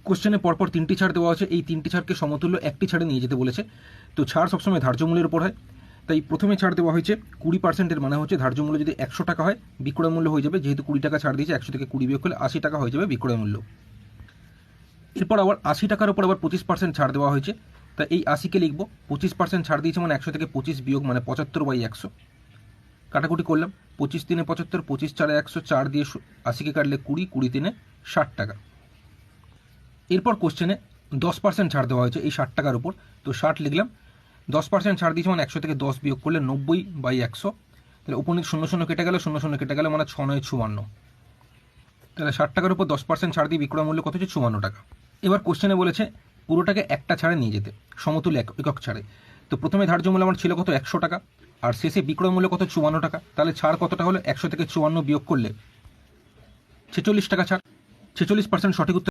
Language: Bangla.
কোশ্চেনে পরপর 3টি ছাড় দেওয়া আছে, এই 3টি ছাড়কে সমতুল্য একটি ছাড়ে নিয়ে যেতে বলেছে। তো ছাড় সবসময় ধার্য মূল্যের উপর হয়, তাই প্রথমে ছাড় দেওয়া হয়েছে 20%। মানে হচ্ছে ধার্য মূল্য যদি 100 টাকা হয়, বিক্রয় মূল্য হয়ে যাবে, যেহেতু 20 টাকা ছাড় দিয়েছে, 100 থেকে 20 বিয়োগ করলে 80 টাকা হয়ে যাবে বিক্রয় মূল্য। এরপর আবার 80 টাকার উপর আবার 25% ছাড় দেওয়া হয়েছে, তাই এই 80কে লিখব, 25% ছাড় দিয়েছে মানে 100 থেকে 25 বিয়োগ মানে 75/100। কাটাকুটি করলাম, 25 3 75, 25 4 100, 4 দিয়ে 80কে কাটলে 20, 20 3 60 টাকা। এরপর কোশ্চেনে 10% ছাড় দেওয়া হয়েছে এই 60 টাকার উপর, তো 60 লিখলাম। 10% ছাড় দিয়েছে মানে 100 থেকে 10 বিয়োগ করলে 90/100। তাহলে উপর নিচে 0 0 কেটে গেল, 0 0 কেটে গেল মানে 6 9 54। তাহলে 60 টাকার উপর 10% ছাড় দিয়ে বিক্রয় মূল্য কত হচ্ছে? 54 টাকা। এবার কোশ্চেনে বলেছে পুরোটাকে একটা ছাড়ে নিয়ে যেতে, সমতুল্য একক ছাড়ে। তো প্রথমে ধার্য মূল্য আমার ছিল কত? 100 টাকা, আর শেষে বিক্রয় মূল্য কত? 54 টাকা। তাহলে ছাড় কতটা হলো? 100 থেকে 54 বিয়োগ করলে 46 টাকা ছাড়। 46% সঠিক উত্তর।